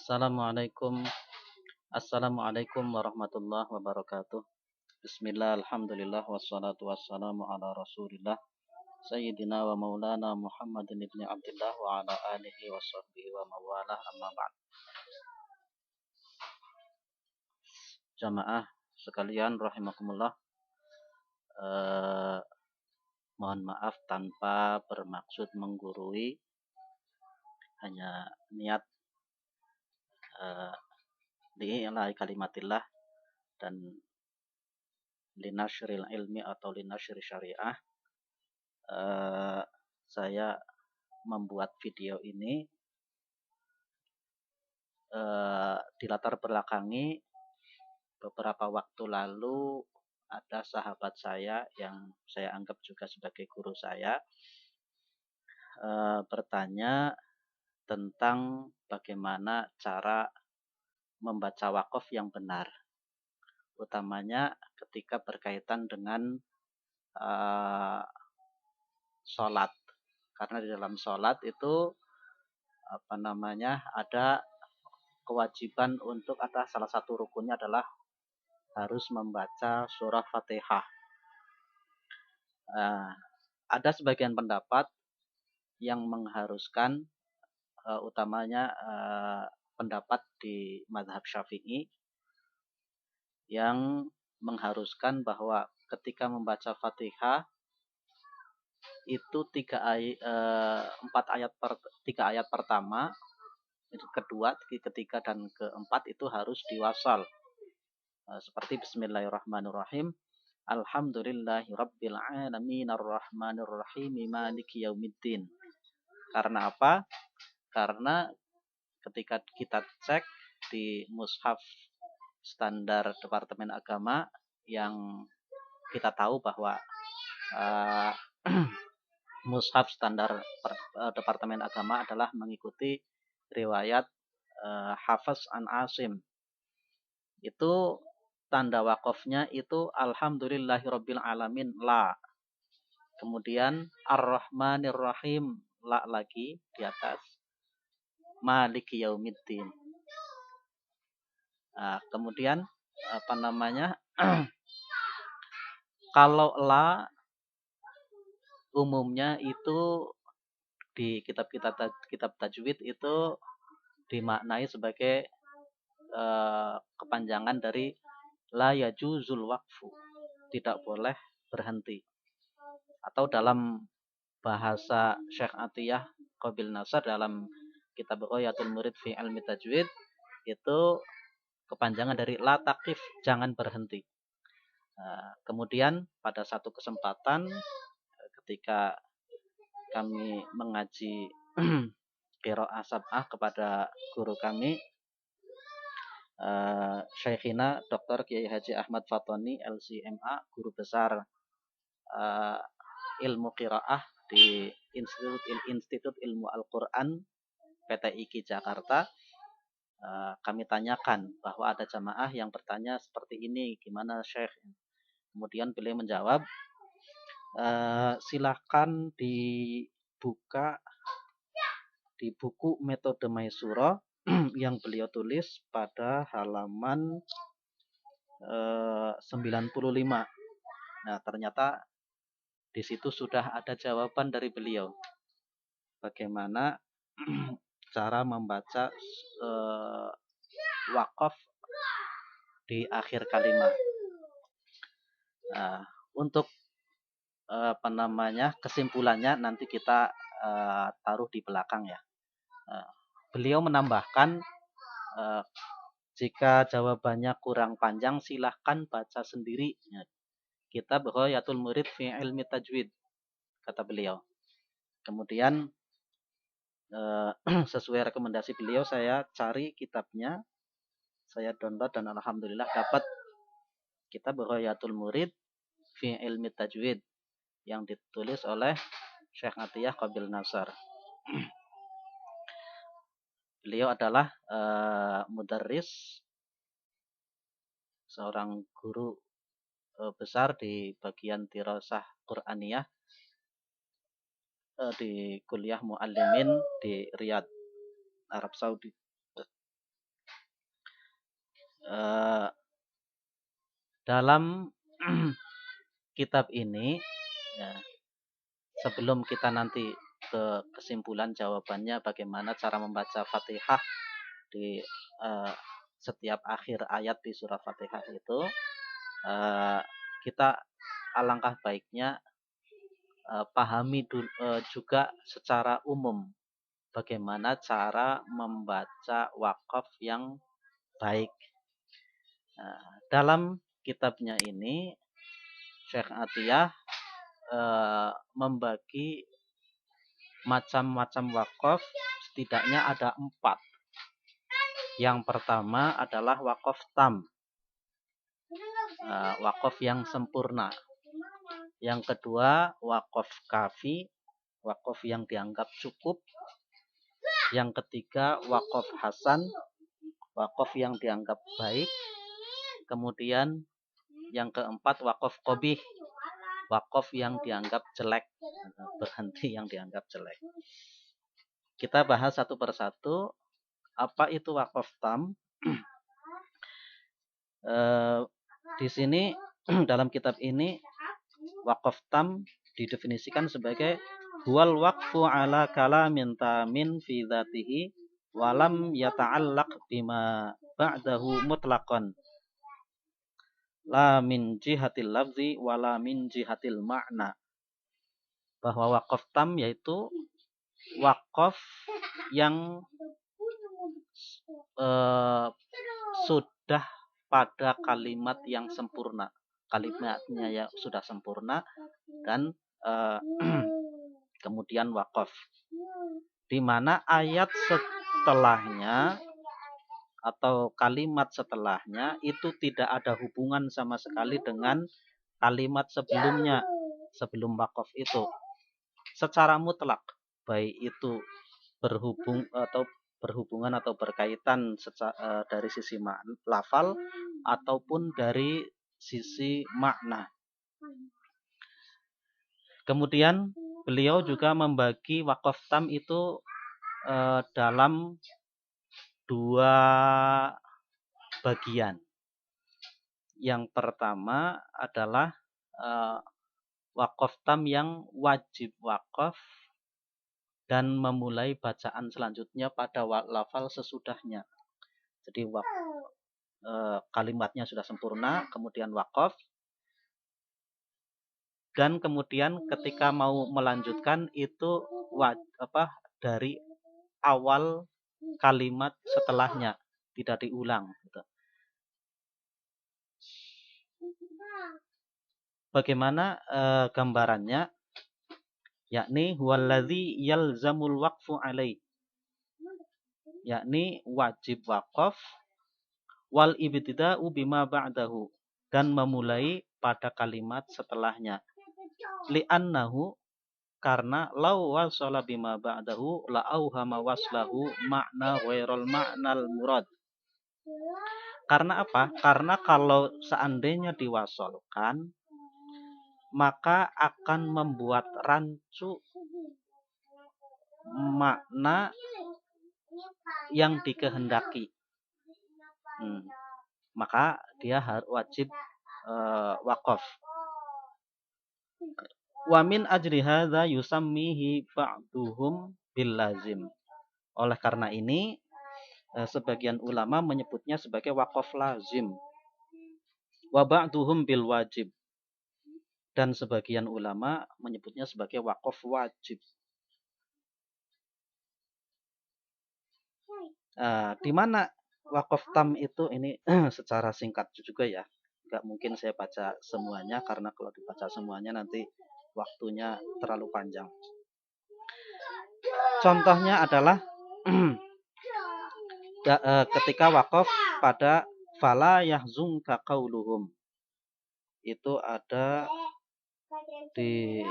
Assalamualaikum. Assalamualaikum warahmatullahi wabarakatuh. Bismillah, alhamdulillah, wassalatu wassalamu ala rasulillah Sayyidina wa maulana Muhammadin ibni Abdullah wa ala alihi wa sahbihi wa mawalah amma ba'd. Jamaah sekalian rahimakumullah, eh, mohon maaf tanpa bermaksud menggurui, hanya niat eh, li'ilahi kalimatillah dan linasyril ilmi atau linasyri syariah. Saya membuat video ini dilatar belakangi beberapa waktu lalu ada sahabat saya yang saya anggap juga sebagai guru saya bertanya tentang bagaimana cara membaca wakaf yang benar, utamanya ketika berkaitan dengan sholat, karena di dalam sholat itu ada kewajiban untuk salah satu rukunnya adalah harus membaca surah Fatihah. Ada sebagian pendapat yang mengharuskan, utamanya pendapat di mazhab Syafi'i yang mengharuskan bahwa ketika membaca Fatihah itu tiga ayat pertama, kedua, ketiga dan keempat itu harus diwasal. Seperti Bismillahirrahmanirrahim. Alhamdulillahirabbil alamin arrahmanir rahim maliki yaumiddin. Karena apa? Karena ketika kita cek di mushaf standar Departemen Agama, yang kita tahu bahwa mushaf standar Departemen Agama adalah mengikuti riwayat Hafiz an Asim. Itu tanda wakofnya itu alhamdulillahirabbil alamin la. Kemudian ar-rahmanir rahim la lagi di atas. Maliki yaumiddin. Kemudian kalau la umumnya itu di kitab tajwid itu dimaknai sebagai kepanjangan dari la yajuzul waqfu, tidak boleh berhenti. Atau dalam bahasa Syekh Atiyah Qabil Nasr dalam kitab Ghayatul Murid fi Ilmi Tajwid, itu kepanjangan dari la taqif, jangan berhenti. Kemudian pada satu kesempatan ketika kami mengaji qiraah sab'ah kepada guru kami, Syekhina Dr. Kiai Haji Ahmad Fatoni LCMA, guru besar ilmu qiraah di Institut Ilmu Al-Quran PTIQ Jakarta. Kami tanyakan bahwa ada jamaah yang bertanya seperti ini, gimana Syekh? Kemudian beliau menjawab, silahkan dibuka di buku Metode Maisuro yang beliau tulis pada halaman 95. Nah, ternyata di situ sudah ada jawaban dari beliau. Bagaimana cara membaca wakaf di akhir kalimat. Untuk kesimpulannya nanti kita taruh di belakang ya. Beliau menambahkan, jika jawabannya kurang panjang silahkan baca sendiri kitab Ghayatul Murid fi Ilmi Tajwid, kata beliau. Kemudian sesuai rekomendasi beliau, saya cari kitabnya, saya download dan alhamdulillah dapat kitab Ghayatul Murid fi Ilmi Tajwid yang ditulis oleh Syekh Atiyah Qabil Nasr. Beliau adalah mudarris, seorang guru besar di bagian dirasah Qur'aniyah di kuliah Muallimin di Riyadh, Arab Saudi. eh, dalam kitab ini, ya, sebelum kita nanti ke kesimpulan jawabannya bagaimana cara membaca Fatihah di setiap akhir ayat di surah Fatihah itu, kita alangkah baiknya pahami juga secara umum bagaimana cara membaca wakaf yang baik. Dalam kitabnya ini Syekh Atiyah membagi macam-macam wakaf, setidaknya ada 4. Yang pertama adalah wakaf tam, wakaf yang sempurna. Yang kedua wakaf kafi, wakaf yang dianggap cukup. Yang ketiga wakaf hasan, wakaf yang dianggap baik. Kemudian yang keempat wakaf qabih, wakaf yang dianggap jelek, berhenti yang dianggap jelek. Kita bahas satu persatu. Apa itu wakaf tam? Di sini dalam kitab ini wakaf tam didefinisikan sebagai huwal waqfu ala kalamin tamin fi dzatihi walam yata'allaq bima ba'dahu mutlaqan la min jihatil lafzi wala min jihatil ma'na. Bahwa wakaf tam yaitu wakaf yang sudah pada kalimat yang sempurna, kalimatnya ya sudah sempurna, dan kemudian wakaf, di mana ayat setelahnya atau kalimat setelahnya itu tidak ada hubungan sama sekali dengan kalimat sebelumnya, sebelum wakaf itu, secara mutlak, baik itu berhubungan atau berkaitan dari sisi lafal ataupun dari sisi makna. Kemudian beliau juga membagi wakaf tam itu dalam 2 bagian. Yang pertama adalah wakaf tam yang wajib wakaf dan memulai bacaan selanjutnya pada lafal sesudahnya. Jadi kalimatnya sudah sempurna, kemudian wakaf, dan kemudian ketika mau melanjutkan itu dari awal kalimat setelahnya, tidak diulang. Bagaimana gambarannya? Yakni huwallazi yalzamul waqfu alaih, yakni wajib wakaf, wal ibtida'u bima ba'dahu, dan memulai pada kalimat setelahnya. Li'annahu, karena law wasala bima ba'dahu la auhama waslahu makna ghairul ma'nal murad. Karena apa? Karena kalau seandainya diwasolkan, maka akan membuat rancu makna yang dikehendaki. Maka dia wajib wakaf. Wa min ajri hadza yusammihi ba'duhum bil lazim. Oleh karena ini sebagian ulama menyebutnya sebagai wakaf lazim. Wa ba'duhum bil wajib. Dan sebagian ulama menyebutnya sebagai wakaf wajib. Di mana wakaf tam itu ini secara singkat juga ya. Nggak mungkin saya baca semuanya, karena kalau dibaca semuanya nanti waktunya terlalu panjang. Contohnya adalah ketika wakaf pada fala yahzunka qauluhum. Itu ada di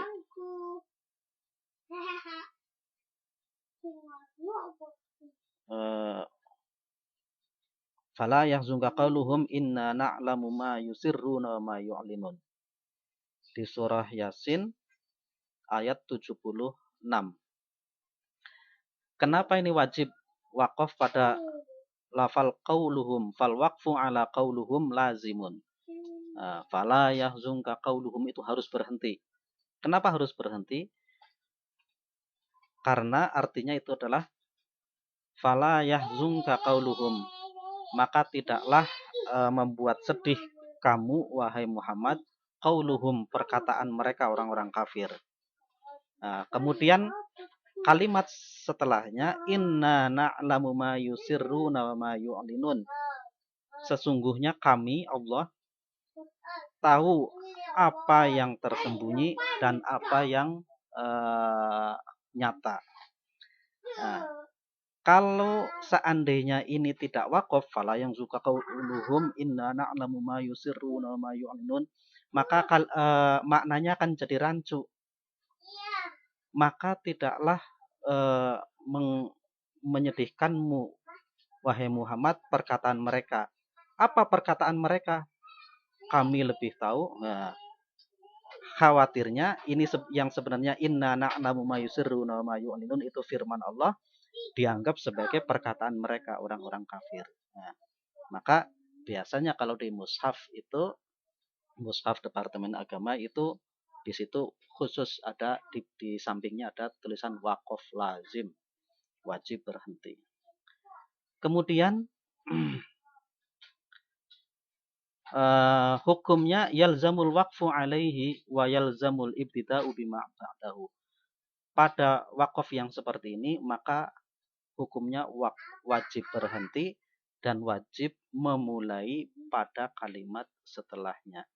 fala yahzunka qauluhum inna na'lamu ma yusirruna wa ma yu'linun. Di surah Yasin ayat 76. Kenapa ini wajib wakaf pada lafal qauluhum fal waqfu ala qauluhum lazimun. Fala yahzunka qauluhum itu harus berhenti. Kenapa harus berhenti? Karena artinya itu adalah fala yahzunka qauluhum, maka tidaklah membuat sedih kamu wahai Muhammad qauluhum, perkataan mereka orang-orang kafir. Kemudian kalimat setelahnya inna na'lamu ma yusirruna wa ma yu'linun. Sesungguhnya kami Allah tahu apa yang tersembunyi dan apa yang nyata. Kalau seandainya ini tidak wakaf, fala yang suka qauluhum inna na'lamu ma yusirruna wa ma yu'linun, maka maknanya akan jadi rancu. Maka tidaklah menyedihkanmu wahai Muhammad perkataan mereka. Apa perkataan mereka? Kami lebih tahu. Khawatirnya ini yang sebenarnya inna na'lamu ma yusirruna wa ma yu'linun itu firman Allah dianggap sebagai perkataan mereka orang-orang kafir. Maka biasanya kalau di mushaf itu, mushaf Departemen Agama itu di situ khusus ada di sampingnya ada tulisan waqaf lazim, wajib berhenti. Kemudian hukumnya yalzamul waqfu alaihi wa yalzamul ibtida'u bima ba'dahu. Pada wakaf yang seperti ini maka hukumnya wajib berhenti dan wajib memulai pada kalimat setelahnya.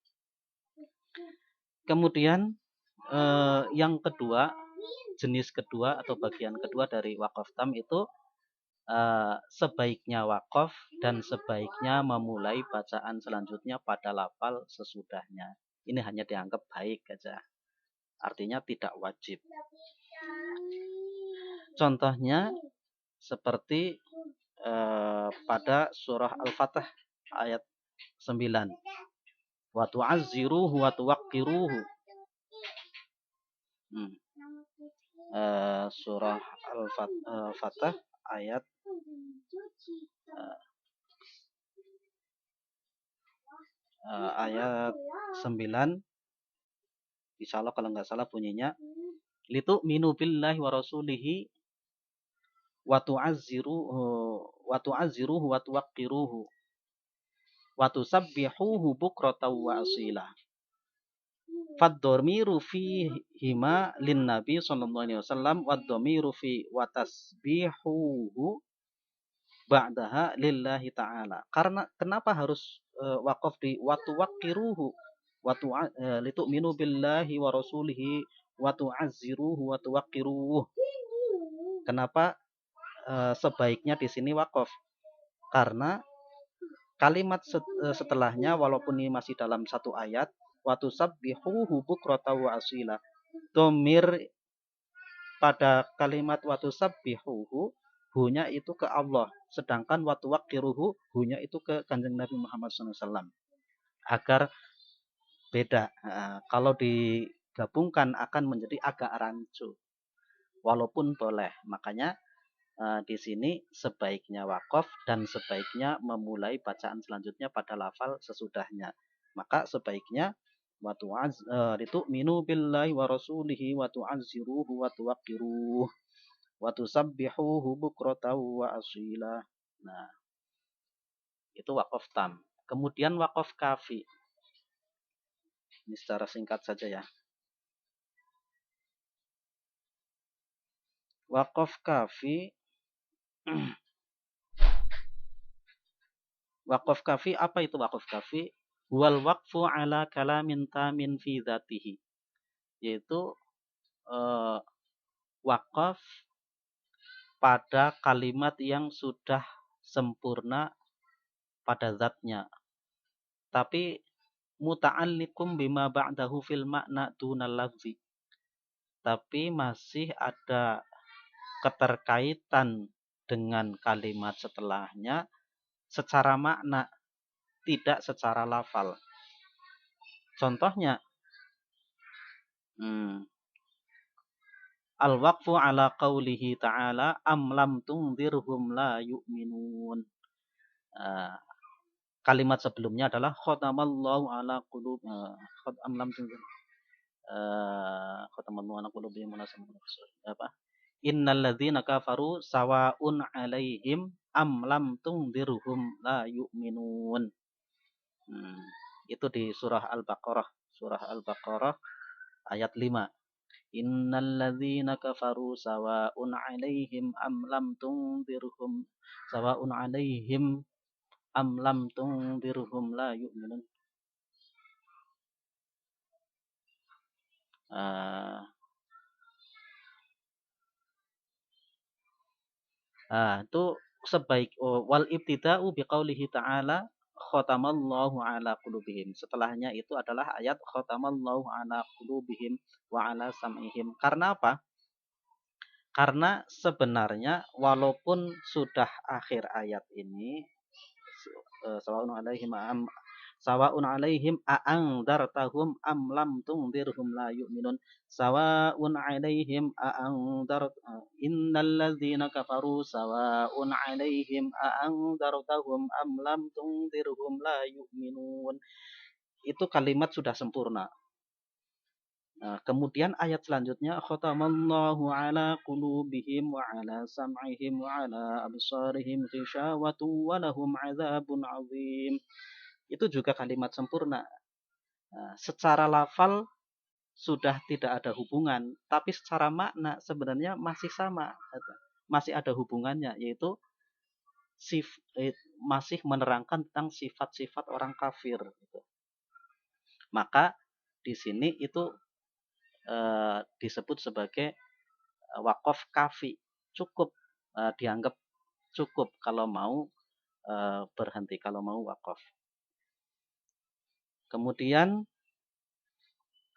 Kemudian yang kedua, jenis kedua atau bagian kedua dari wakaf tam itu sebaiknya wakaf dan sebaiknya memulai bacaan selanjutnya pada lafal sesudahnya. Ini hanya dianggap baik saja, artinya tidak wajib. Contohnya seperti pada surah Al-Fatih ayat 9. Wa tu'azziruhu wa tuwaqqiruhu. Surah Al-Fatih ayat 9. Insyaallah kalau nggak salah bunyinya litu'minu billahi wa rasulihi wa tu'azziruhu wa tuwaqqiruhu wa tusabbihuhu bukratan wa asila. Fad-dhamiru fihima lin-nabi sallallahu alaihi wasallam wad-dhamiru fi wa tasbihuhu ba'daha lillahi ta'ala. Karena kenapa harus wakaf di wa tuwaqqiruhu wa litu'minu billahi wa rasulihi wa tu'azziruhu wa tuwaqqiruhu. Kenapa sebaiknya di sini wakaf? Karena kalimat setelahnya walaupun ini masih dalam satu ayat, wa tusabbihuhu bukratan wa asila, dhamir pada kalimat wa tusabbihuhu hunya itu ke Allah, sedangkan wa tuwaqqiruhu hunya itu ke Kanjeng Nabi Muhammad SAW. Agar beda. Kalau digabungkan akan menjadi agak rancu. Walaupun boleh. Makanya di sini sebaiknya wakaf dan sebaiknya memulai bacaan selanjutnya pada lafal sesudahnya. Maka sebaiknya wa litu'minu billahi wa rasulihi wa tu'azziruhu wa tuwaqqiruhu wa tusabbihuhu bukratan wa asila. Nah, itu wakaf tam. Kemudian wakaf kafi. Ini secara singkat saja ya. Wakaf kafi. Wakaf kafi, apa itu wakaf kafi? Wal waqfu ala kalamin tamin fi dzatihi. Yaitu wakaf pada kalimat yang sudah sempurna pada zatnya. Tapi muta'alliqum bima ba'dahu fil makna dunal lafzi. Tapi masih ada keterkaitan dengan kalimat setelahnya secara makna, tidak secara lafal. Contohnya, al-waqfu ala qawlihi ta'ala am lam tunzirhum la yu'minun. Uh, kalimat sebelumnya adalah khatamallahu ala qulub am lam tunzir khatamallahu ala qulubihim apa innal ladzina kafaru sawaun alaihim am lam tunzirhum la yu'minun. Itu di surah Al-Baqarah ayat 5. Innal ladzina kafaru sawaun alaihim am lam tunzirhum sawaun alaihim am lam tunzirhum la yu'minun. Itu wal ibtida'u biqaulihi ta'ala khatamallahu ala qulubihim. Setelahnya itu adalah ayat khatamallahu ala qulubihim wa ala sam'ihim. Karena apa? Karena sebenarnya walaupun sudah akhir ayat ini sawaun alaihim a'andartahum am lam tunzirhum la yu'minun. Sawaun alaihim innal ladzina kafaru sawaun alaihim a'andartahum am lam tunzirhum la yu'minun. Itu kalimat sudah sempurna. Nah, kemudian ayat selanjutnya khatamallahu ala qulubihim wa ala sam'ihim wa ala absarihim ghishawatu wa lahum 'adzabun 'adzim. Itu juga kalimat sempurna. Nah, secara lafal sudah tidak ada hubungan, tapi secara makna sebenarnya masih sama, masih ada hubungannya, yaitu masih menerangkan tentang sifat-sifat orang kafir. Maka di sini itu disebut sebagai waqaf kafi, cukup, dianggap cukup kalau mau berhenti, kalau mau waqaf. Kemudian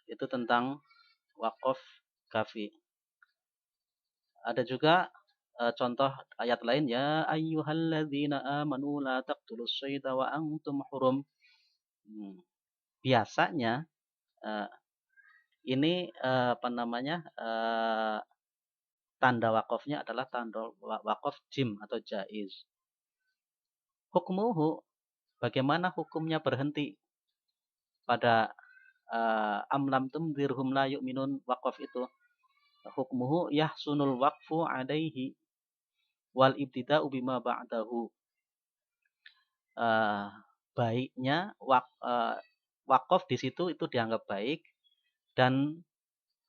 itu tentang waqaf kafi. Ada juga contoh ayat lain, ya ayyuhalladzina amanu la taqtulus sayda wa antum hurum. Biasanya ini tanda wakofnya adalah tanda wakof jim atau jaiz. Hukmuhu, bagaimana hukumnya berhenti pada amlam tumdirhum la yu'minun, wakof itu. Hukmuhu yahsunul waqfu alaihi wal ibtida'u bima ba'dahu. Baiknya wakof di situ itu dianggap baik, dan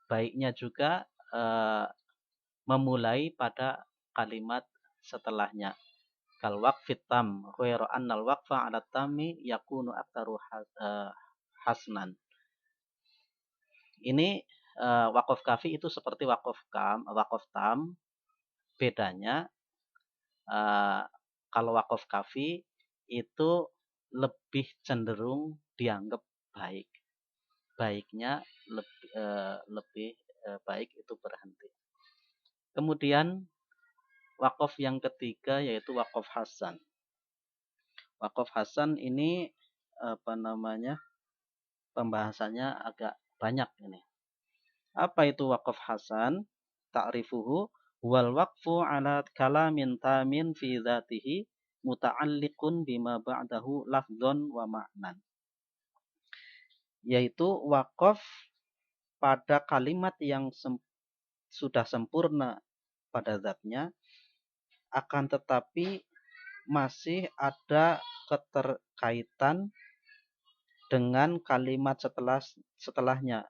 baiknya juga memulai pada kalimat setelahnya. Kal waqfit tam ghairu annal waqfa 'ala tammi yakunu aktaru hasnan. Ini waqaf kafi itu seperti waqaf tam. Bedanya kalau waqaf kafi itu lebih cenderung dianggap baik. Baiknya lebih baik itu berhenti. Kemudian waqaf yang ketiga yaitu waqaf hasan. Waqaf hasan ini pembahasannya agak banyak ini. Apa itu waqaf hasan? Ta'rifuhu wal waqfu ala kalamin tamin fi dzatihi muta'alliqun bima ba'dahu lafdzon wa ma'nan. Yaitu waqaf pada kalimat yang sudah sempurna pada zatnya, akan tetapi masih ada keterkaitan dengan kalimat setelahnya,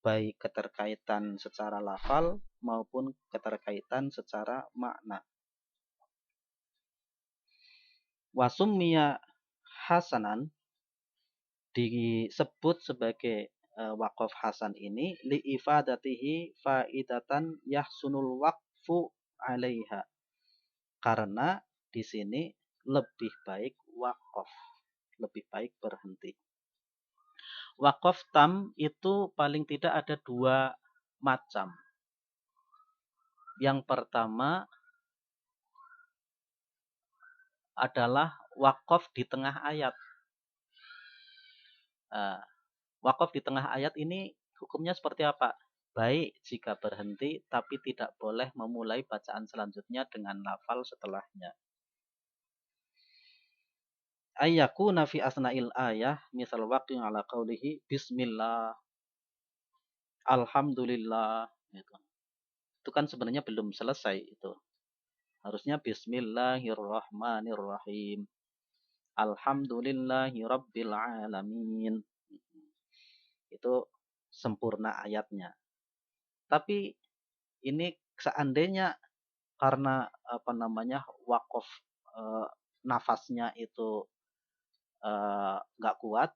baik keterkaitan secara lafal maupun keterkaitan secara makna. Wasummiya hasanan, disebut sebagai waqaf hasan ini li'ifadatihi faidatan yahsunul waqfu 'alaiha. Karena di sini lebih baik waqaf, lebih baik berhenti. Waqaf tam itu paling tidak ada 2 macam. Yang pertama adalah waqaf di tengah ayat. Waqaf di tengah ayat ini hukumnya seperti apa? Baik jika berhenti, tapi tidak boleh memulai bacaan selanjutnya dengan lafal setelahnya. ayyakuna fi asna'il ayah misal waqi' ala qawlihi bismillah, alhamdulillah gitu. Itu kan sebenarnya belum selesai itu. Harusnya bismillahirrahmanirrahim. Alhamdulillahi rabbil alamin. Itu sempurna ayatnya. Tapi ini seandainya karena apa namanya wakof nafasnya itu nggak kuat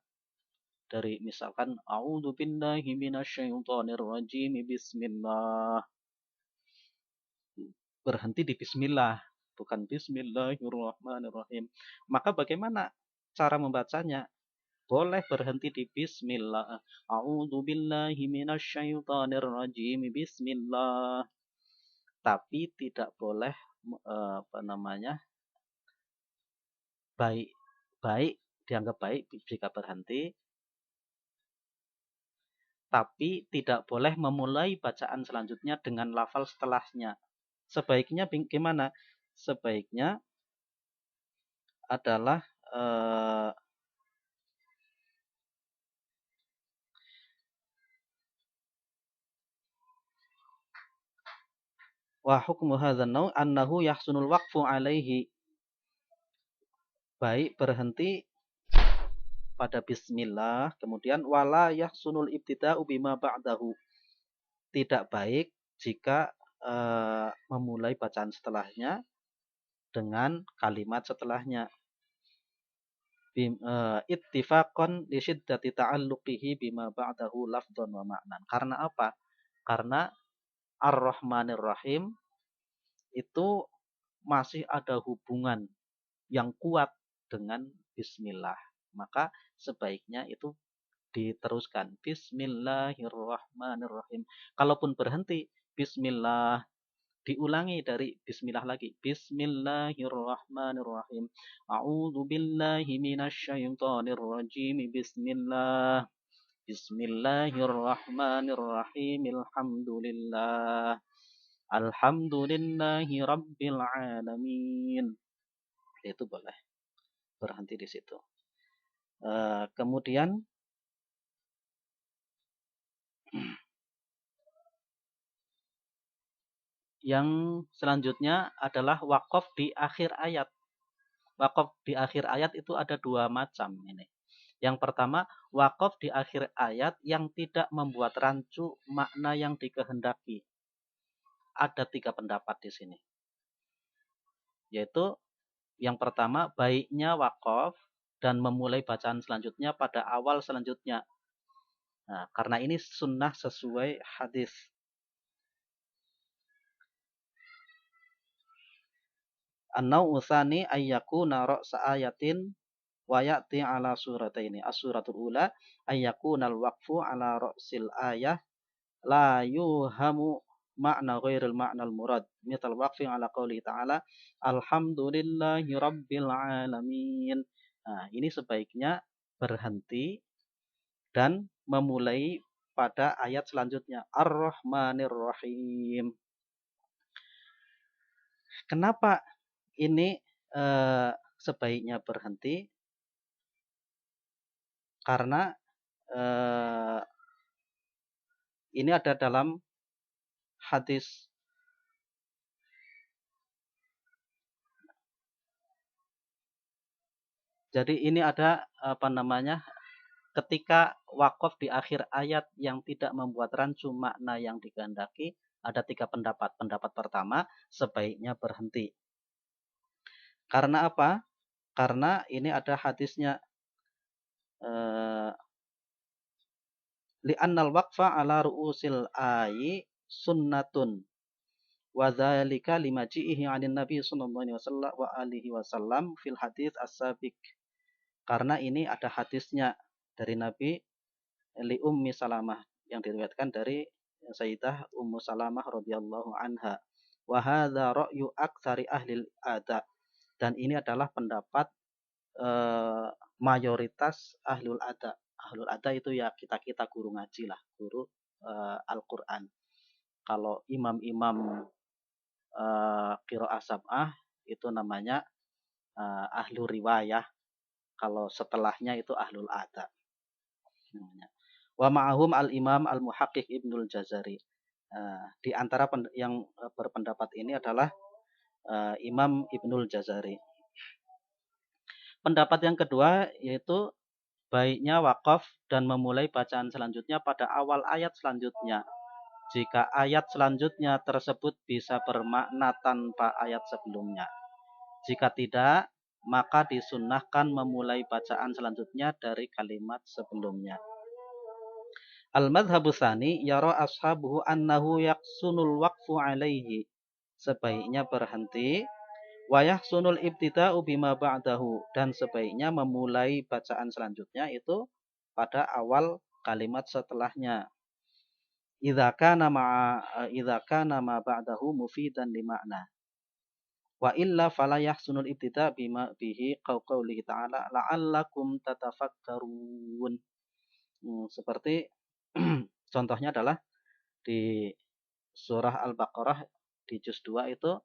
dari misalkan a'udzubillahi minasyaitonirrajim bismillah, berhenti di bismillah bukan bismillahirrahmanirrahim, maka bagaimana cara membacanya? Boleh berhenti di bismillah, a'udzubillahi minasyaitonirrajim bismillah, tapi tidak boleh apa namanya baik baik dianggap baik jika berhenti, tapi tidak boleh memulai bacaan selanjutnya dengan lafal setelahnya. Sebaiknya gimana? Sebaiknya adalah wa hukmu hadzal naw annahu yahsunul waqfu alaihi. Baik berhenti pada bismillah, kemudian wala yahsunul ibtida'u bima ba'dahu. Tidak baik jika memulai bacaan setelahnya dengan kalimat setelahnya. Ittifaqan li syiddati ta'alluqihi bima ba'dahu lafdhan wa ma'nan. Karena apa? Karena Ar-Rahmanir Rahim itu masih ada hubungan yang kuat dengan bismillah. Maka sebaiknya itu diteruskan bismillahirrahmanirrahim. Kalaupun berhenti bismillah, diulangi dari bismillah lagi. Bismillahirrahmanirrahim. A'udzu billahi minasyaitonir rajim. Bismillah. Bismillahirrahmanirrahim. Alhamdulillah. Alhamdulillahi rabbil alamin. Itu boleh berhenti di situ. Kemudian yang selanjutnya adalah wakaf di akhir ayat. Wakaf di akhir ayat itu ada dua macam ini. Yang pertama, wakaf di akhir ayat yang tidak membuat rancu makna yang dikehendaki. Ada 3 pendapat di sini. Yaitu yang pertama, baiknya wakaf dan memulai bacaan selanjutnya pada awal selanjutnya. Nah, karena ini sunnah sesuai hadis. An-naw'u tsani ayyakuna ra'sa ayatin wa ya'ti ala surataini. As-suratul ula ayyakuna al-waqfu ala ra'sil ayah la yuhamu makna ghairil ma'nal murad. Misal waqfi ala qouli ta'ala alhamdulillahi rabbil alamin. Nah, ini sebaiknya berhenti dan memulai pada ayat selanjutnya Ar-Rahmanir Rahim. Kenapa ini sebaiknya berhenti? Karena ini ada dalam hadis. Jadi ini ada apa namanya? Ketika wakaf di akhir ayat yang tidak membuat rancu makna yang dikehendaki, ada 3 pendapat. Pendapat pertama, sebaiknya berhenti. Karena apa? Karena ini ada hadisnya. Li'annal waqfa ala ru'usil ayi sunnatun. Wa dzalika limaji'ihi 'anil nabi sallallahu alaihi wasallam fil hadis as-sabiq. Karena ini ada hadisnya dari Nabi li Ummi Salamah yang diriwayatkan dari Sayyidah Ummu Salamah radhiyallahu anha. Wa hadza ra'yu aktsari ahli ada. Dan ini adalah pendapat mayoritas ahlul ada. Ahlul ada itu ya kita-kita guru ngaji lah, guru Al-Qur'an. Kalau imam-imam qiraah sab'ah itu namanya ahlu riwayah. Kalau setelahnya itu ahlul ada namanya. Wa ma'ahum al-Imam al-Muhaqqiq Ibnul Jazari. Di antara yang berpendapat ini adalah Imam Ibnul Jazari. Pendapat yang kedua yaitu baiknya wakaf dan memulai bacaan selanjutnya pada awal ayat selanjutnya. Jika ayat selanjutnya tersebut bisa bermakna tanpa ayat sebelumnya. Jika tidak, maka disunnahkan memulai bacaan selanjutnya dari kalimat sebelumnya. Al-madhabu tsani yara ashabuhu annahu yaqsunul waqfu alaihi. Sebaiknya berhenti wa yahsunul ibtida'u bima ba'dahu, dan sebaiknya memulai bacaan selanjutnya itu pada awal kalimat setelahnya. Idza kana ma ba'dahu mufidan li ma'na. Wa illa fala yahsunul ibtida' bima bihi qaulihi ta'ala la'allakum tatafakkarun. Seperti contohnya adalah di surah Al-Baqarah di juz 2 itu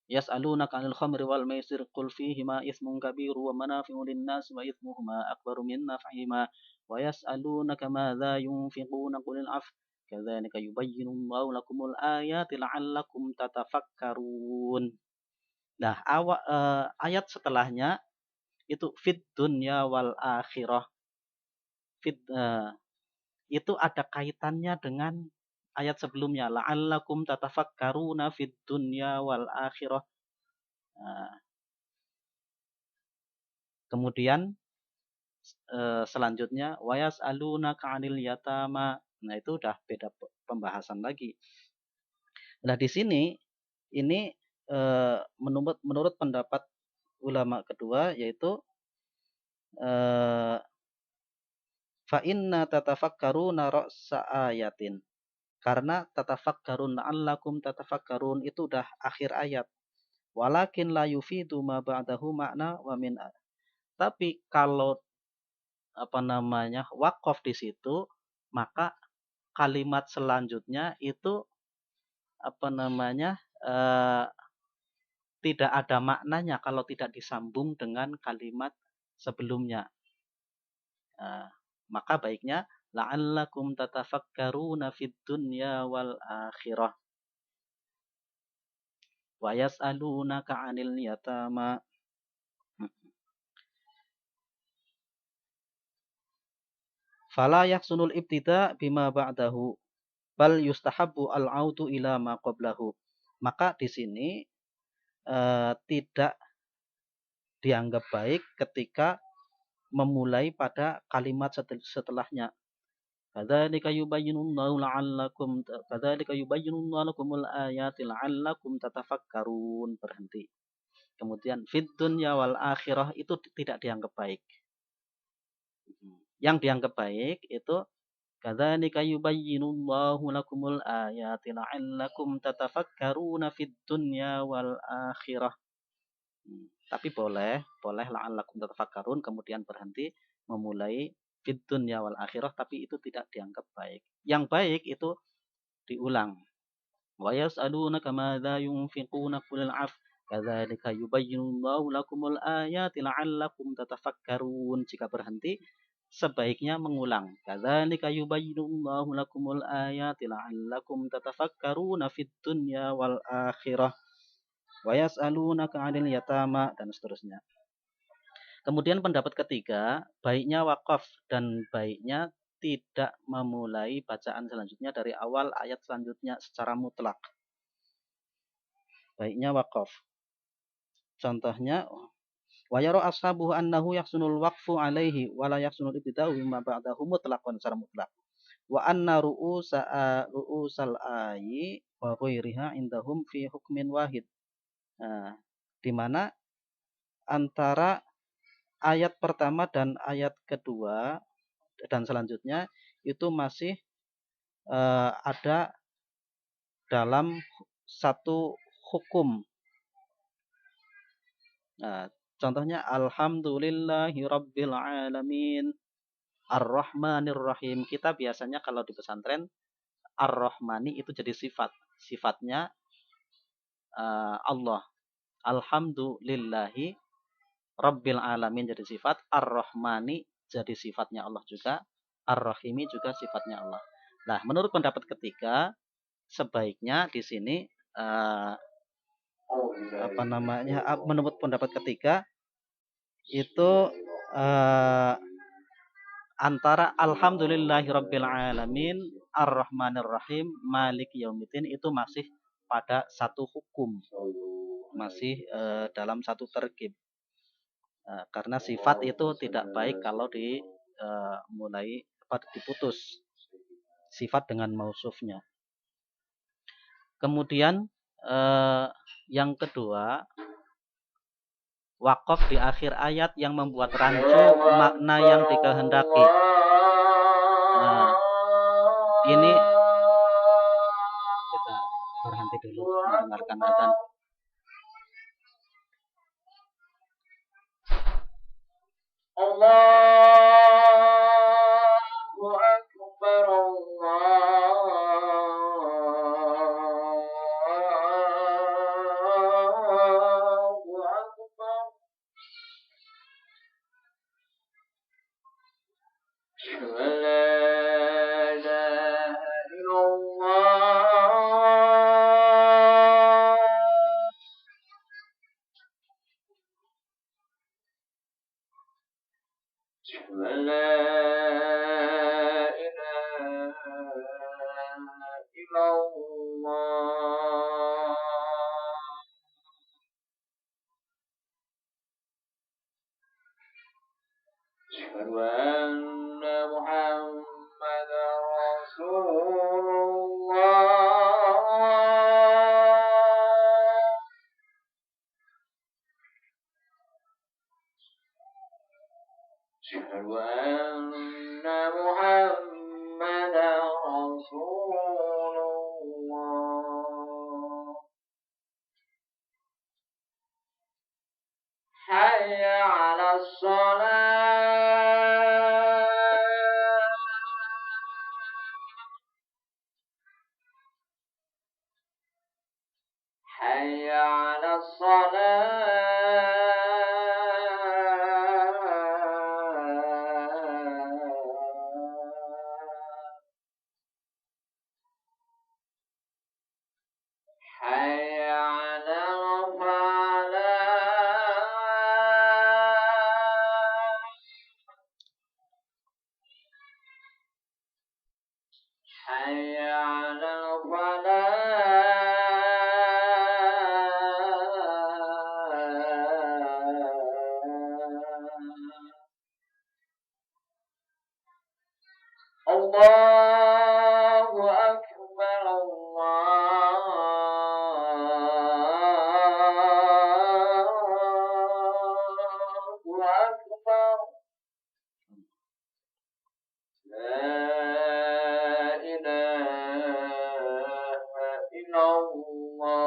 yas'alunaka 'anil khamri wal maisir qul fihima itsmun kabiru wa manafi'u lin-nas wa itsmuhuma akbaru min naf'ihima wa yas'alunaka madza yunfiquna qulil 'af kadzalika yubayyinu Allahu lakumul ayati la'allakum tatafakkarun. Nah, ayat setelahnya itu fid dunya wal akhirah. Itu ada kaitannya dengan ayat sebelumnya, la'allakum tatafakkaruna fid dunya wal akhirah. Kemudian selanjutnya wa yas'alunaka 'anil yatama. Nah, itu udah beda pembahasan lagi. Nah, di sini ini menurut pendapat ulama kedua yaitu fa inna tatafakkaruna ra'sa ayatin. Karena tatafakkarun la'allakum tatafakkarun itu udah akhir ayat. Walakin la yufidu ma ba'dahu makna wa min. Tapi kalau wakaf di situ, maka kalimat selanjutnya itu tidak ada maknanya kalau tidak disambung dengan kalimat sebelumnya. Maka baiknya la'allakum tatafakkaruna fid dunya wal akhirah. Wa yas'alunaka 'anil yatama. Fala yahsunul ibtida bima ba'dahu bal yustahabbu al-'audu ila ma qablahu. Maka di sini tidak dianggap baik ketika memulai pada kalimat setelahnya. Kadzalika yubayyinullahu lakumul ayati la'allakum tatafakkarun. Berhenti. Kemudian fid dunya wal akhirah itu tidak dianggap baik. Yang dianggap baik itu kadzalika yubayyinullahu lakumul ayati la'allakum tatafakkaruna fid dunya wal akhirah. Tapi boleh la'allakum tatafakkarun kemudian berhenti memulai fid dunya wal akhirah, tapi itu tidak dianggap baik. Yang baik itu diulang. Wa yas'alunaka madza yunfiquna qulil 'af kadzalika yubayyinullahu lakumul ayati la'allakum tatafakkarun. Jika berhenti sebaiknya mengulang. Kadzalika yubayyinullahu lakumul ayati la'allakum tatafakkaruna fid dunya wal akhirah. Wa yas'alunaka 'anil yatama dan seterusnya. Kemudian pendapat ketiga, baiknya wakaf dan baiknya tidak memulai bacaan selanjutnya dari awal ayat selanjutnya secara mutlak. Baiknya wakaf. Contohnya, wa yara ashabuhu annahu yahsunul waqfu alaihi wa la yahsunul ibtida'u bima ba'dahu mutlaqan secara mutlak. Wa anna ru'usal ayi wa ghairiha indahum fi hukmin wahid. Nah, di mana antara ayat pertama dan ayat kedua dan selanjutnya itu masih ada dalam satu hukum. Nah, contohnya alhamdulillahi rabbil alamin ar-rahmanir rahim. Kita biasanya kalau di pesantren ar-rahmani itu jadi sifatnya Allah. Alhamdulillahi Rabbil alamin jadi sifat, Ar-Rahmani jadi sifatnya Allah juga, Ar-Rahimi juga sifatnya Allah. Nah, menurut pendapat ketiga, sebaiknya di sini menurut pendapat ketiga itu antara Alhamdulillahi Rabbil alamin, Ar-Rahmanir Rahim, Maliki Yaumiddin itu masih pada satu hukum, masih dalam satu terkib. Karena sifat itu tidak baik kalau mulai diputus sifat dengan mausufnya. Kemudian yang kedua, wakaf di akhir ayat yang membuat rancu makna yang dikehendaki. Nah, ini kita berhenti dulu mendengarkan adzan. Allahu Akbar, Allahu Akbar. Allahu Akbar, Allahu Akbar. La ilaha illallah.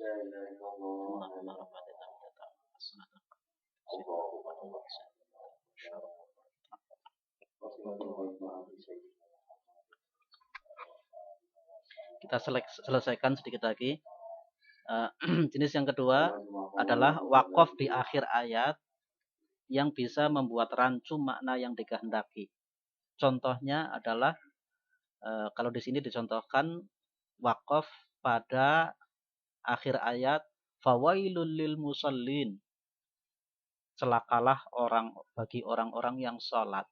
La ilaha illallah. Kita selesaikan sedikit lagi. Jenis yang kedua adalah wakaf di akhir ayat yang bisa membuat rancu makna yang dikehendaki. Contohnya adalah kalau di sini dicontohkan wakaf pada akhir ayat fawailul lil musallin, celakalah bagi orang-orang yang sholat.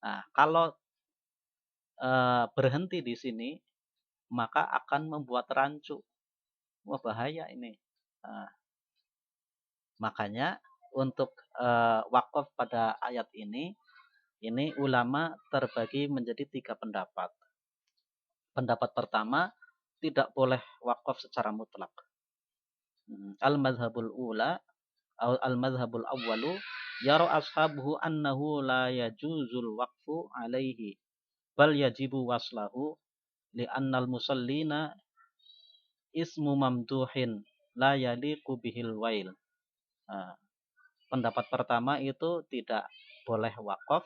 Nah, kalau berhenti di sini maka akan membuat rancu. Wah, bahaya ini. Nah, makanya untuk wakaf pada ayat ini ulama terbagi menjadi 3 pendapat. Pendapat pertama, tidak boleh wakaf secara mutlak. Al-madhabul ula al-madhabul awwalu yara ashabuhu annahu la yajuzul waqfu alaihi bal yajibu waslahu li'annal musallina ismu mamduhin la yaliqu bihil wail. Pendapat pertama itu tidak boleh wakaf,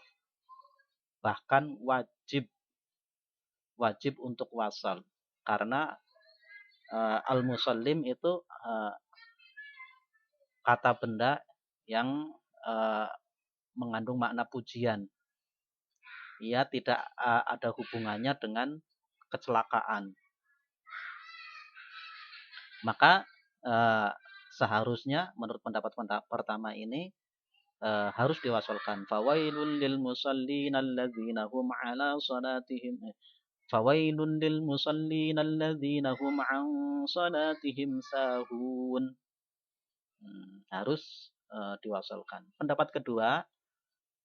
bahkan wajib untuk wasal. karena al-musallim itu kata benda yang mengandung makna pujian. Ia tidak ada hubungannya dengan kecelakaan. Maka seharusnya menurut pendapat pertama ini harus diwasalkan. Fawailul lil musallin alladzina hum ala salatihim fawailul lil musallin alladzina hum an salatihim sahun. Harus diwasalkan. Pendapat kedua,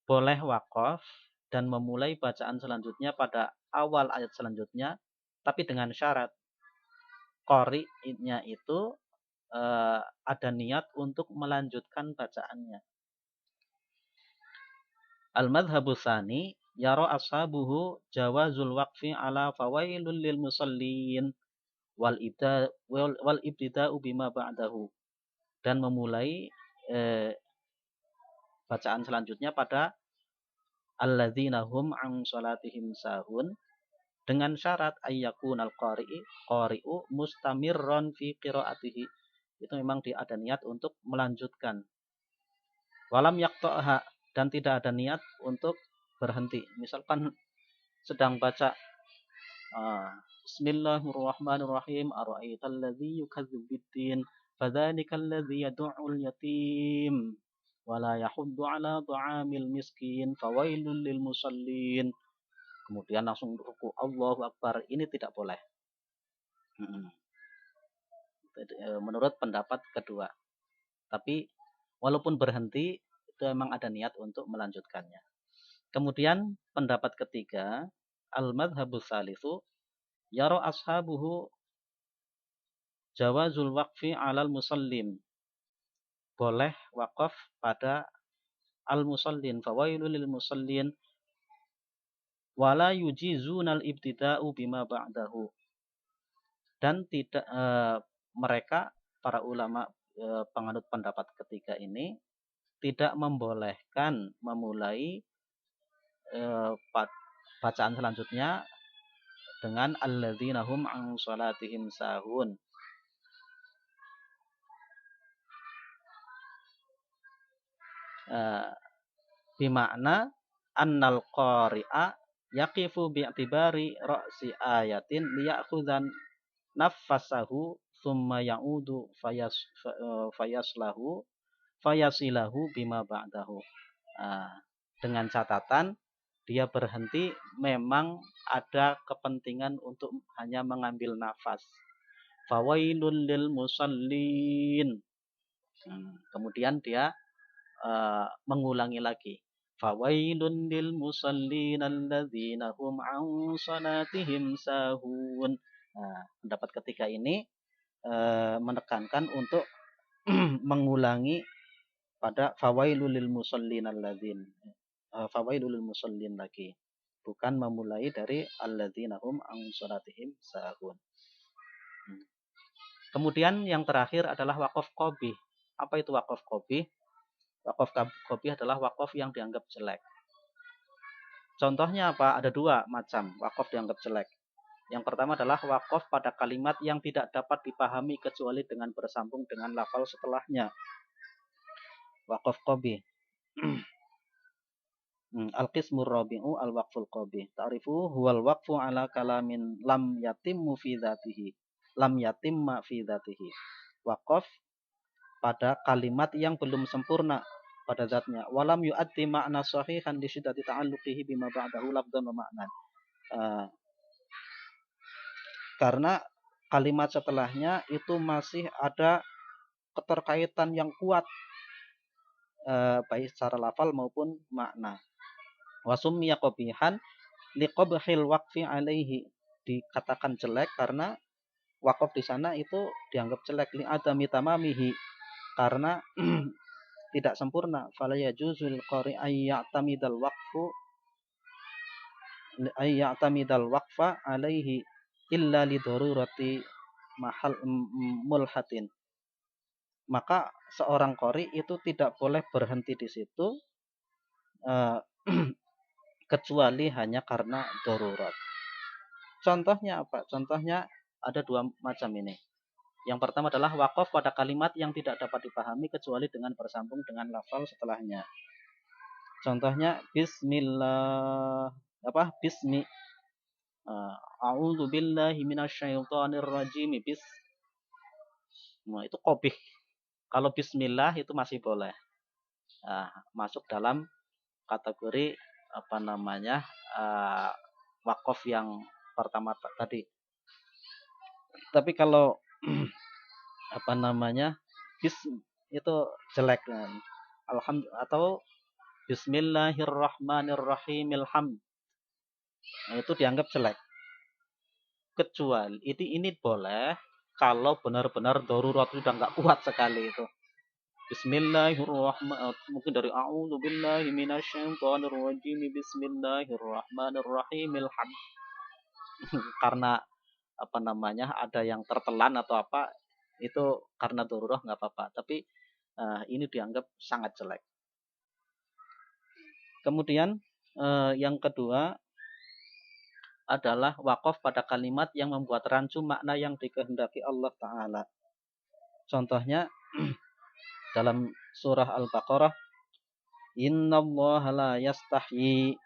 boleh wakaf dan memulai bacaan selanjutnya pada awal ayat selanjutnya, tapi dengan syarat qari'nya itu ada niat untuk melanjutkan bacaannya. Al-madhhabu tsani yara ashabuhu jawazul waqfi ala fawailul lil musallin wal ibtida'u bima ba'dahu, dan memulai bacaan selanjutnya pada alladzina hum an salatihim sahun dengan syarat ayyakunal qari'u mustamirron fi qiraatihi. Itu memang ada niat untuk melanjutkan. Walam yaqta'ha, dan tidak ada niat untuk berhenti. Misalkan sedang baca Bismillahirrahmanirrahim, ara'aital ladzi yukadzibu biddin fadzalikal ladzi yad'ul yatim wala yahuddu ala ta'amil miskin fawailul lil musallin. Kemudian langsung ruku Allahu Akbar. Ini tidak boleh. Menurut pendapat kedua. Tapi walaupun berhenti, itu memang ada niat untuk melanjutkannya. Kemudian pendapat ketiga, al-madhhabu tsalitsu yara ashabuhu jawazul waqfi 'alal musallim. Boleh wakaf pada al-musallin, fawailul lil musallin wala yujizunal ibtida'u bima ba'dahu. Dan tidak mereka para ulama penganut pendapat ketiga ini tidak membolehkan memulai bacaan selanjutnya dengan alladzina hum an salatihim sahun. Bimakna annal qari'a yaqifu bi'tibari ra'si ayatin liya'khudhan nafsahu thumma ya'udu fayasilahu bima ba'dahu. Dengan catatan dia berhenti memang ada kepentingan untuk hanya mengambil nafas. Fawailul lil musallin. Kemudian dia mengulangi lagi. Fawailun lil musallin alladzina hum an salatihim sahun. Pendapat ketiga ini menekankan untuk mengulangi pada fawailul lil musallin alladzin. Fawailul lil musallin lagi. Bukan memulai dari alladzina hum an salatihim sahun. Kemudian yang terakhir adalah waqaf qabih. Apa itu waqaf qabih? Waqaf qabih adalah waqaf yang dianggap jelek. Contohnya apa? Ada dua macam waqaf dianggap jelek. Yang pertama adalah waqaf pada kalimat yang tidak dapat dipahami kecuali dengan bersambung dengan lafal setelahnya. Waqaf qabih. Al-qismur rabi'u al-waqful qabih. Ta'rifu huwal waqfu ala kalamin lam yatimmu fi dzatihi. Lam yatimma fi dzatihi. Waqaf pada kalimat yang belum sempurna pada zatnya. Walam yu'addi ma'na sahihan li syiddati ta'alluqihi bima ba'dahu lafdhan wa ma'nan. Karena kalimat setelahnya itu masih ada keterkaitan yang kuat baik secara lafal maupun makna. Wa summiya qabihan liqabhil waqfi alaihi. Dikatakan jelek karena wakaf di sana itu dianggap jelek li adami tamamihi, karena tidak sempurna. Fala yajuzul qari ayya'tamidal waqfa alaihi illa li darurati mahal mulhatin. Maka seorang qari itu tidak boleh berhenti di situ kecuali hanya karena darurat. Contohnya apa? Contohnya ada dua macam ini. Yang pertama adalah wakaf pada kalimat yang tidak dapat dipahami kecuali dengan bersambung dengan lafal setelahnya. Contohnya bismillah, bismi, a'udzu billahi minasyaitonir rajim, nah, itu qabih. Kalau bismillah itu masih boleh. Masuk dalam kategori wakaf yang pertama tadi. Tapi kalau bism itu jelek kan. Alhamdulillah atau bismillahirrahmanirrahim ilham. Nah, itu dianggap jelek. Kecuali ini boleh kalau benar-benar darurat sudah nggak kuat sekali itu. Bismillahirrahmanirrahim, mungkin dari a'udzu billahi minasyaitonir rajim, bismillahirrahmanirrahim ilham. Karena ada yang tertelan atau apa, itu karena darurat nggak apa-apa, tapi ini dianggap sangat jelek. Kemudian yang kedua adalah wakaf pada kalimat yang membuat rancu makna yang dikehendaki Allah Ta'ala. Contohnya dalam surah Al-Baqarah, innallaha la yastahyi,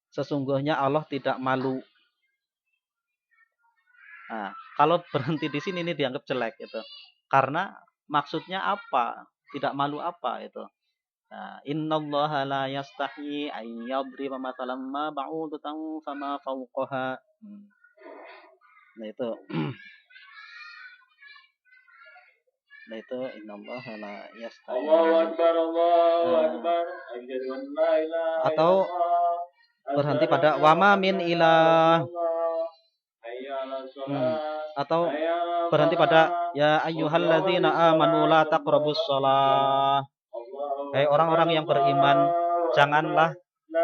sesungguhnya Allah tidak malu. Kalau berhenti di sini ini dianggap jelek itu. Karena maksudnya apa? Tidak malu apa itu? Innallaha la yastahyi ay yadriba mathalan ma ba'udatan fama fawqaha. Nah itu. Nah itu innallaha la yastahyi. Allahu akbar, Allahu akbar. Atau berhenti pada wama min ilah. Atau berhenti pada ya ayyuhalladzina amanu la taqrabus shalah. Hai orang-orang yang beriman, janganlah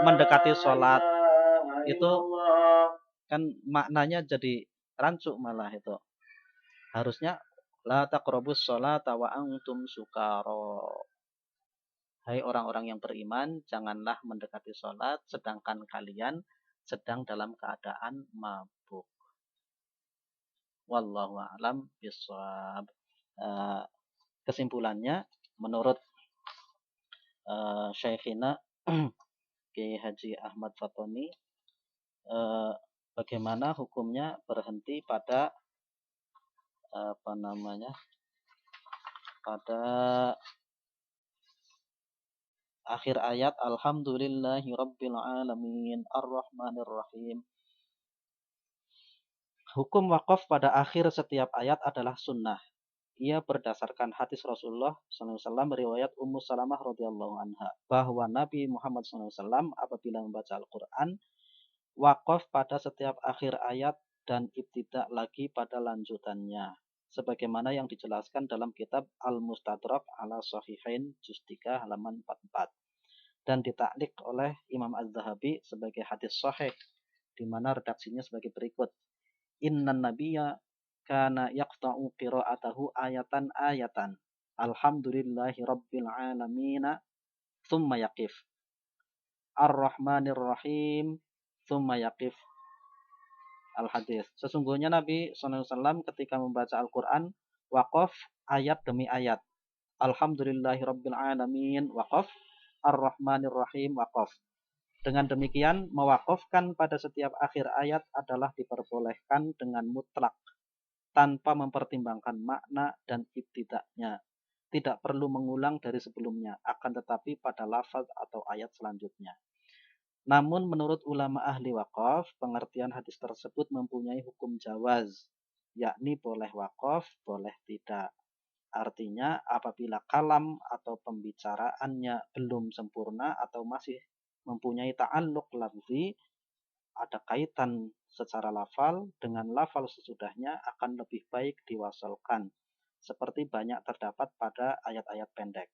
mendekati sholat. Itu kan maknanya jadi rancu malah itu. Harusnya la taqrabus sholata wa antum sukara. Hai orang-orang yang beriman, janganlah mendekati sholat sedangkan kalian sedang dalam keadaan mabuk. Wallahu a'lam bishawab. Kesimpulannya, menurut Syekhina Kiai Haji Ahmad Fatoni, bagaimana hukumnya berhenti pada pada akhir ayat alhamdulillahi rabbil alamin arrahmanir rahim. Hukum wakaf pada akhir setiap ayat adalah sunnah. Ia berdasarkan hadis Rasulullah SAW riwayat Ummu Salamah radhiyallahu anha bahwa Nabi Muhammad SAW apabila membaca Al-Quran wakaf pada setiap akhir ayat dan ibtidak lagi pada lanjutannya, sebagaimana yang dijelaskan dalam kitab Al-Mustadrak ala Sahihain juz 3 halaman 44 dan ditaklik oleh Imam Az-Zahabi sebagai hadis sahih, di mana redaksinya sebagai berikut: Innan nabiyya kana yaqta'u qira'atahu ayatan alhamdulillahi rabbil alamin thumma yaqif ar-rahmanir rahim thumma yaqif. Al-hadis. Sesungguhnya Nabi SAW ketika membaca Al-Quran waqaf ayat demi ayat. Alhamdulillahi rabbil alamin waqaf, ar-rahmanir rahim waqaf. Dengan demikian mewakafkan pada setiap akhir ayat adalah diperbolehkan dengan mutlak tanpa mempertimbangkan makna dan ibtidaknya. Tidak perlu mengulang dari sebelumnya, akan tetapi pada lafaz atau ayat selanjutnya. Namun menurut ulama ahli wakaf, pengertian hadis tersebut mempunyai hukum jawaz, yakni boleh wakaf, boleh tidak. Artinya apabila kalam atau pembicaraannya belum sempurna atau masih mempunyai ta'alluq lafzi, ada kaitan secara lafal dengan lafal sesudahnya, akan lebih baik diwasalkan, seperti banyak terdapat pada ayat-ayat pendek.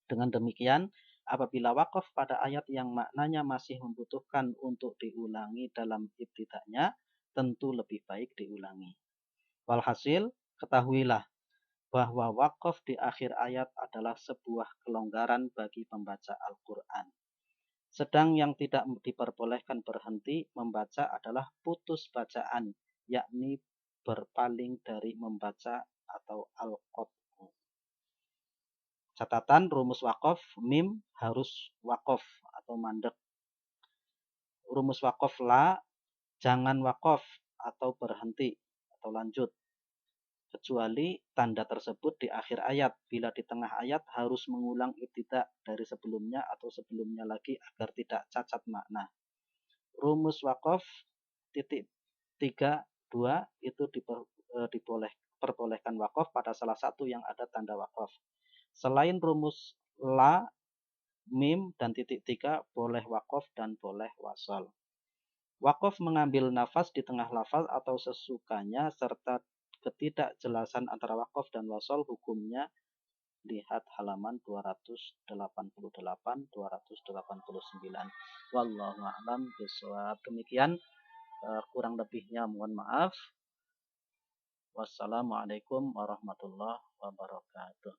Dengan demikian, apabila wakaf pada ayat yang maknanya masih membutuhkan untuk diulangi dalam ibtidaknya, tentu lebih baik diulangi. Walhasil, ketahuilah bahwa wakaf di akhir ayat adalah sebuah kelonggaran bagi pembaca Al-Quran. Sedang yang tidak diperbolehkan berhenti membaca adalah putus bacaan, yakni berpaling dari membaca atau al-qat'u. Catatan rumus waqaf, mim harus waqaf atau mandek. Rumus waqaf la, jangan waqaf atau berhenti atau lanjut. Kecuali tanda tersebut di akhir ayat. Bila di tengah ayat harus mengulang ibtida dari sebelumnya atau sebelumnya lagi agar tidak cacat makna. Rumus waqaf titik 3, 2 itu diperbolehkan waqaf pada salah satu yang ada tanda waqaf. Selain rumus la, mim, dan titik 3 boleh waqaf dan boleh wasal. Waqaf mengambil nafas di tengah lafaz atau sesukanya serta ketidakjelasan antara waqaf dan wasal hukumnya lihat halaman 288 289. Wallahu a'lam bishawab. Demikian, kurang lebihnya mohon maaf. Wassalamualaikum warahmatullahi wabarakatuh.